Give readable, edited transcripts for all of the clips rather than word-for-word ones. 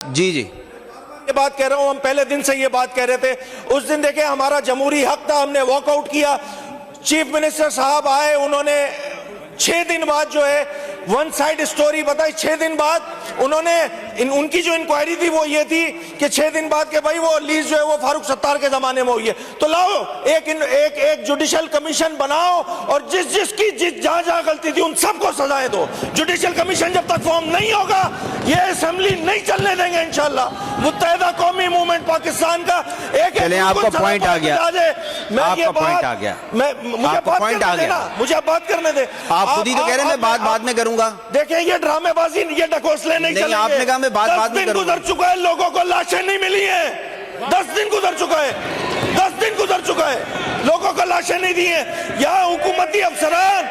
जी जी ये बात कह रहा हूं, हम पहले दिन से ये बात कह रहे थे। उस दिन देखे हमारा जमहूरी हक था, हमने वॉकआउट किया। चीफ मिनिस्टर साहब आए, उन्होंने 6 दिन बाद जो है वन साइड स्टोरी बताई। 6 दिन बाद उन्होंने उनकी जो इंक्वायरी थी वो ये थी कि 6 दिन बाद के भाई वो लीज जो है वो फारूक सत्तार के जमाने में हुई है। तो लाओ एक जुडिशियल कमीशन बनाओ और जिसकी जहां जहां गलती थी उन सबको सजाएं दो। जुडिशियल कमीशन जब तक फॉर्म नहीं होगा ये असेंबली नहीं चलने देंगे इंशाल्लाह। मुत्तहिदा कौमी मूवमेंट पाकिस्तान का एक आपका पॉइंट आ गया, आपका पॉइंट आ गया। मुझे बात करने दे। आप खुद ही तो कह रहे हैं मैं बाद में करूंगा। देखिए ये ड्रामेबाजी, ये ढकोसले नहीं चलेंगे। आपने कहा मैं बाद में करूंगा। गुजर चुका है, लोगों को लाशें नहीं मिली हैं। 10 दिन गुजर चुका है, 10 दिन गुजर चुका है, लोगों को लाशें नहीं दी हैं। यहाँ हुकूमती अफसरान,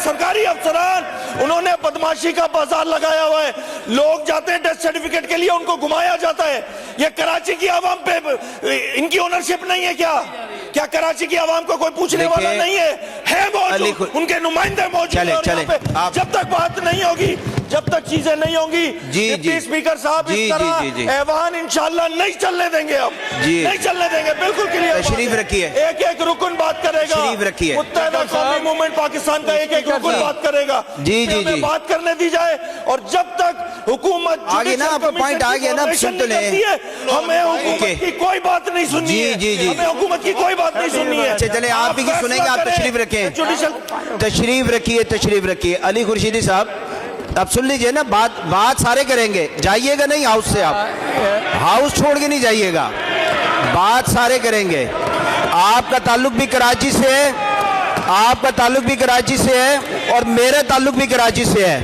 सरकारी अफसरान, उन्होंने बदमाशी का बाजार लगाया हुआ है। लोग जाते हैं डेथ सर्टिफिकेट के लिए, उनको घुमाया जाता है। ये कराची की आवाम पे इनकी ओनरशिप नहीं है क्या? क्या कराची की आवाम को कोई पूछने वाला नहीं है मौजूद, उनके नुमाइंदे मौजूद हैं। जब तक बात नहीं होगी, जब तक चीजें नहीं होंगी, डिप्टी स्पीकर साहब इस तरह ऐवान इंशाल्लाह नहीं चलने देंगे। अब नहीं चलने देंगे, बिल्कुल क्लियर। तशरीफ रखिए। एक रुकन बात करेगा, तशरीफ रखिए। मुत्तहिदा कौमी मूवमेंट पाकिस्तान का एक रुकन बात करेगा। जी बात करने दी जाए। और जब तक हुकूमत आगे ना, आपका पॉइंट आ गया ना, सुन तो ले। हमें हुकूमत की कोई बात नहीं सुननी है। हमें हुकूमत की कोई बात नहीं सुननी है। अच्छा चले, आप भी सुनेंगे। आप तशरीफ रखें, तशरीफ रखिए। अली खुर्शीदी साहब अब सुन लीजिए ना, बात सारे करेंगे। जाइएगा नहीं हाउस से, आप हाउस छोड़ के नहीं जाइएगा। बात सारे करेंगे। आपका ताल्लुक भी कराची से है, आपका ताल्लुक भी कराची से है और मेरा ताल्लुक भी कराची से है।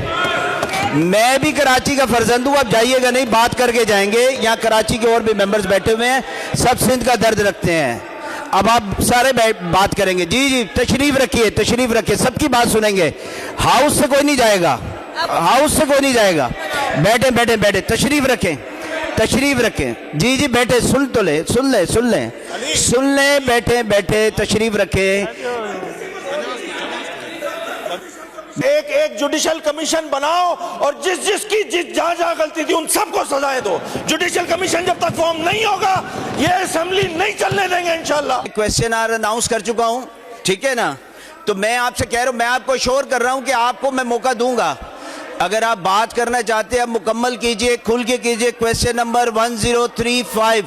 मैं भी कराची का फर्जंद हूँ। अब जाइएगा नहीं, बात करके जाएंगे। यहाँ कराची के और भी मेंबर्स बैठे हुए हैं, सब सिंध का दर्द रखते हैं। अब आप सारे बात करेंगे। जी तशरीफ रखिए, सबकी बात सुनेंगे। हाउस से कोई नहीं जाएगा, हाउस से कोई नहीं जाएगा। बैठे तशरीफ रखें। जी बैठे, सुन ले। बैठे तशरीफ रखें। एक जुडिशियल कमीशन बनाओ और जिसकी जहां जहां गलती थी उन सबको सजाएं दो। जुडिशियल कमीशन जब तक फॉर्म नहीं होगा ये असेंबली नहीं चलने देंगे इंशाल्लाह। क्वेश्चन आवर अनाउंस कर चुका हूं, ठीक है ना? तो मैं आपसे कह रहा हूं, मैं आपको श्योर कर रहा हूं कि आपको मैं मौका दूंगा। अगर आप बात करना चाहते हैं, आप मुकम्मल कीजिए, खुल के कीजिए। Question number 1035।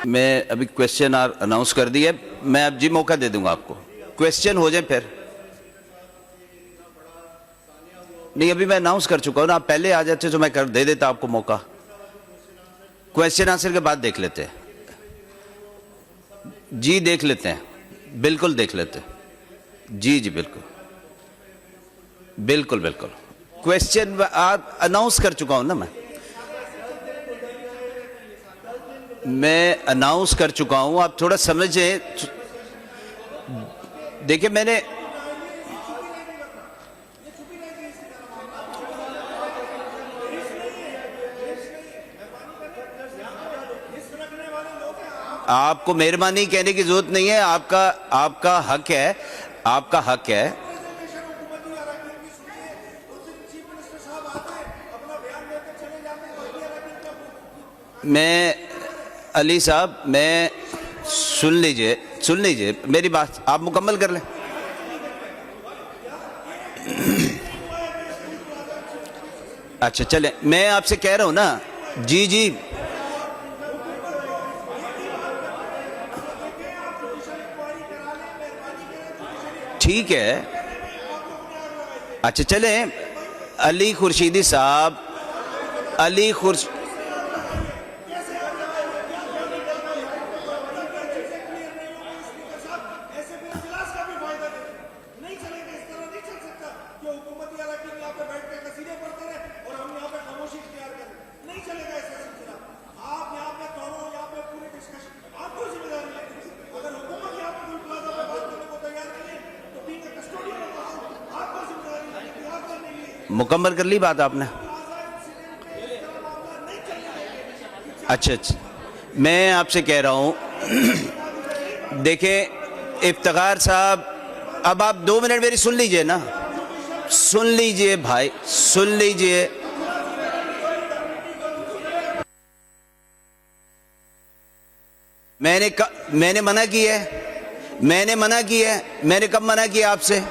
मैं अभी क्वेश्चन अनाउंस कर दिया, मैं अब जी मौका दे दूंगा आपको। क्वेश्चन हो जाए फिर नहीं, अभी मैं अनाउंस कर चुका हूं ना। आप पहले आ जाते तो मैं दे देता आपको मौका। क्वेश्चन आंसर के बाद देख लेते हैं। जी देख लेते हैं, बिल्कुल देख लेते हैं। जी बिल्कुल। क्वेश्चन आप अनाउंस कर चुका हूं ना, मैं अनाउंस कर चुका हूं। आप थोड़ा समझें। देखिए मैंने आपको मेहरबानी कहने की जरूरत नहीं है। आपका हक है, आपका हक है। मैं अली साहब, मैं सुन लीजिए मेरी बात, आप मुकम्मल कर लें। अच्छा चले, मैं आपसे कह रहा हूं ना। जी ठीक है। अच्छा चले, अली खुर्शीदी साहब, मुकम्मल कर ली बात आपने? अच्छा मैं आपसे कह रहा हूं, देखें इफ्तिखार साहब, अब आप 2 मिनट मेरी सुन लीजिए ना, सुन लीजिए भाई, सुन लीजिए। मैंने मना की है, मैंने मना की है, मैंने कब मना किया आपसे?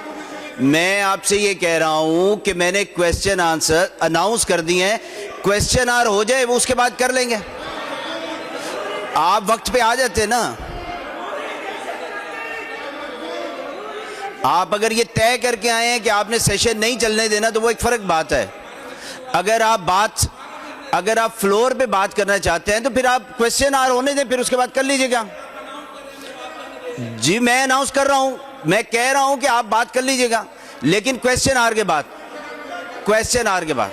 मैं आपसे ये कह रहा हूं कि मैंने क्वेश्चन आंसर अनाउंस कर दिए हैं, क्वेश्चन आर हो जाए वो उसके बाद कर लेंगे। आप वक्त पे आ जाते ना। आप अगर ये तय करके आए हैं कि आपने सेशन नहीं चलने देना तो वो एक फर्क बात है। अगर आप फ्लोर पे बात करना चाहते हैं तो फिर आप क्वेश्चन आर होने दें, फिर उसके बाद कर लीजिएगा। जी मैं अनाउंस कर रहा हूं, मैं कह रहा हूं कि आप बात कर लीजिएगा, लेकिन क्वेश्चन आर के बाद, क्वेश्चन आर के बाद,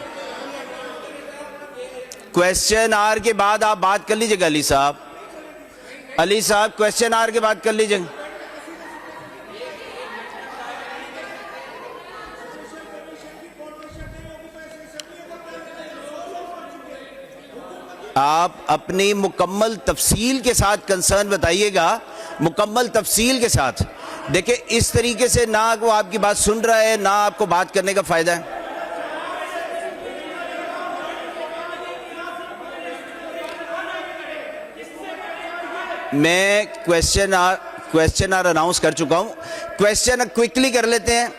क्वेश्चन आर के बाद आप बात कर लीजिएगा। अली साहब क्वेश्चन आर के बाद कर लीजिएगा। आप अपनी मुकम्मल तफसील के साथ कंसर्न बताइएगा, मुकम्मल तफसील के साथ। देखिए इस तरीके से ना वो आपकी बात सुन रहा है, ना आपको बात करने का फायदा है। मैं क्वेश्चन आर अनाउंस कर चुका हूं। क्वेश्चन क्विकली कर लेते हैं,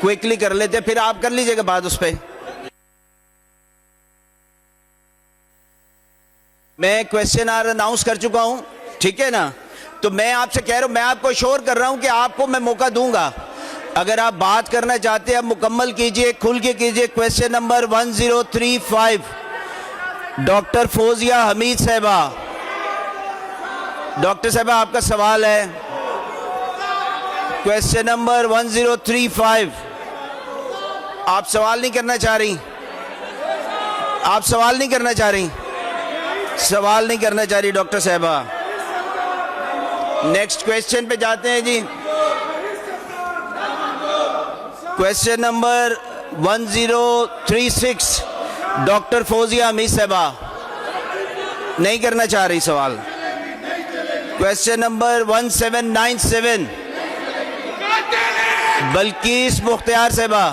क्विकली कर लेते हैं, फिर आप कर लीजिएगा बात उस पर। मैं क्वेश्चन आर अनाउंस कर चुका हूं, ठीक है ना? तो मैं आपसे कह रहा हूं, मैं आपको श्योर कर रहा हूं कि आपको मैं मौका दूंगा। अगर आप बात करना चाहते हैं मुकम्मल कीजिए, खुल के कीजिए। Question number 1035 doctor Fauzia Hamid साहिबा। डॉक्टर साहिबा आपका सवाल है। Question number 1035। आप सवाल नहीं करना चाह रही? आप सवाल नहीं करना चाह रही? सवाल नहीं करना चाह रही डॉक्टर साहिबा। नेक्स्ट क्वेश्चन पे जाते हैं जी। Question number 1036 doctor Fauzia Hamid साहिबा नहीं करना चाह रही सवाल। क्वेश्चन नंबर 1797 बल्कीस मुख्तियार साहिबा।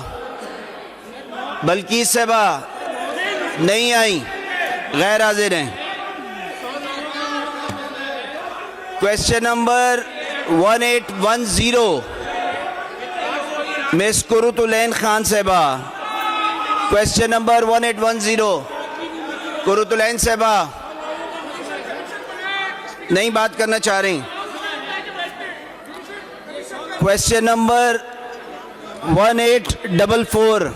बल्कीस साहिबा नहीं आई, गैर हाजिर हैं। क्वेश्चन नंबर 1810 मिस कुरुतुलैन खान साहिबा। क्वेश्चन नंबर 1810 कुरुतुलैन साहिबा नहीं बात करना चाह रही। क्वेश्चन नंबर 1844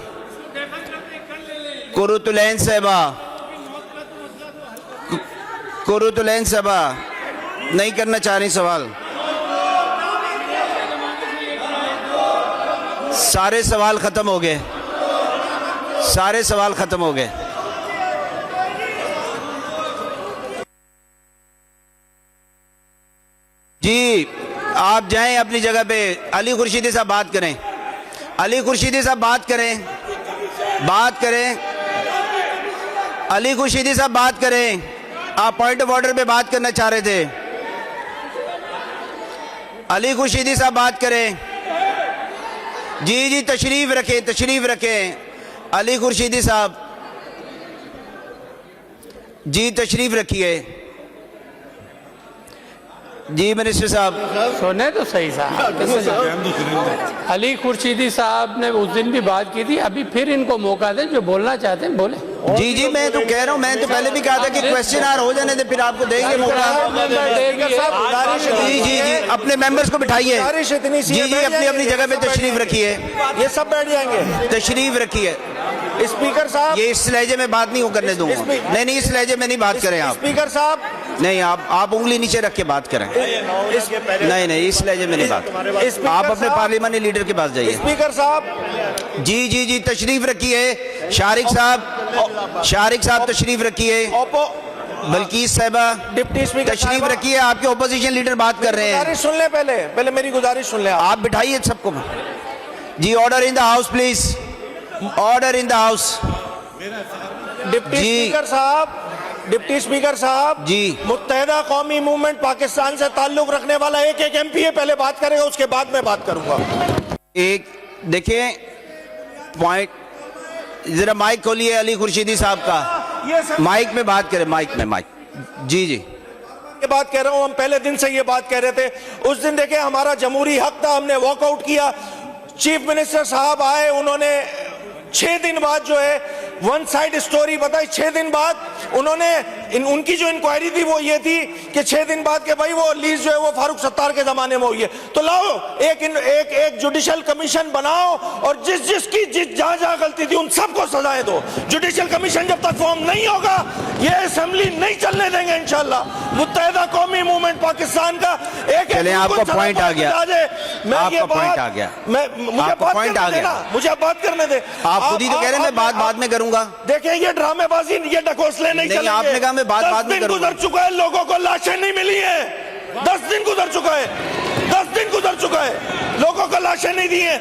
कुरुतुलैन साहिबा। कुरुतुलैन साहिबा नहीं करना चाह रही सवाल। सारे सवाल खत्म हो गए, सारे सवाल खत्म हो गए। जी आप जाएं अपनी जगह पे। अली खुर्शीदी साहब बात करें। अली खुर्शीदी साहब बात करें, बात करें। अली खुर्शीदी साहब बात करें। आप पॉइंट ऑफ ऑर्डर पे बात करना चाह रहे थे। अली खुर्शीदी साहब बात करें। जी जी तशरीफ रखें, तशरीफ रखें। अली खुर्शीदी साहब जी तशरीफ रखिए। जी मिनिस्टर साहब सुने तो सही साहब। अली खुर्शीदी साहब ने उस दिन भी बात की थी, अभी फिर इनको मौका दें, जो बोलना चाहते हैं बोले। जी जी मैं तो कह रहा हूं, मैं तो पहले भी कहा था कि क्वेश्चन आर हो जाने दे, फिर आपको देंगे मौका। जी जी जी अपने मेंबर्स को बिठाइए। जी जी अपनी अपनी जगह पे तशरीफ रखिए। ये सब बैठ जाएंगे। तशरीफ रखिए। स्पीकर साहब ये इस लहजे में बात नहीं करने दूंगा। नहीं नहीं इस लहजे में नहीं बात करें आप। स्पीकर साहब नहीं आप उंगली नीचे रख के बात करें। नहीं नहीं इस लहजे में नहीं बात। आप अपने पार्लियामानी लीडर के पास जाइए। स्पीकर साहब जी जी जी तशरीफ रखिए। शारिक साहब तशरीफ रखिए। बल्कीस साहिबा डिप्टी स्पीकर तशरीफ रखिए। आपके ओपोजिशन लीडर बात कर रहे हैं। गुजारिश सुन ले, पहले मेरी गुजारिश सुन ले। आप बिठाइए सबको। जी order in the house please. Order in the house. Deputy speaker साहब जी मुत्तहिदा कौमी मूवमेंट पाकिस्तान से ताल्लुक रखने वाला एक एक एमपी पहले बात करेगा, उसके बाद मैं बात करूंगा। एक देखिए पॉइंट, जरा माइक खोलिए अली खुर्शीदी साहब का। माइक में बात करें, माइक में माइक। जी जी ये बात कह रहा हूं, हम पहले दिन से ये बात कह रहे थे। उस दिन देखे हमारा जमहूरी हक था, हमने वॉकआउट किया। चीफ मिनिस्टर साहब आए, उन्होंने 6 दिन बाद जो है वन साइड स्टोरी बताई। 6 दिन बाद उन्होंने उनकी जो इंक्वायरी थी वो ये थी कि 6 दिन बाद के भाई वो लीज जो है वो फारूक सत्तार के जमाने में हुई है। तो लाओ एक जुडिशियल कमीशन बनाओ और जिसकी जहां जहां गलती थी उन सबको सजाएं दो। जुडिशियल कमीशन जब तक फॉर्म नहीं होगा ये असेंबली नहीं चलने देंगे इंशाल्लाह। मुत्तहिदा कौमी मूवमेंट पाकिस्तान का एक चलें, आपका पॉइंट आ गया। आपका पॉइंट आ गया। मुझे बात करने दे। आप खुद ही तो कह रहे हैं मैं बात बाद में करूंगा। देखिए ये ड्रामेबाजी, ये ढकोसले नहीं चलेंगे। आपने कहा मैं बात बाद में करूंगा। 10 दिन गुजर चुका है, लोगों को लाशें नहीं मिली है। 10 दिन गुजर चुका है, 10 दिन गुजर चुका है, लोगों को लाशें नहीं दी है।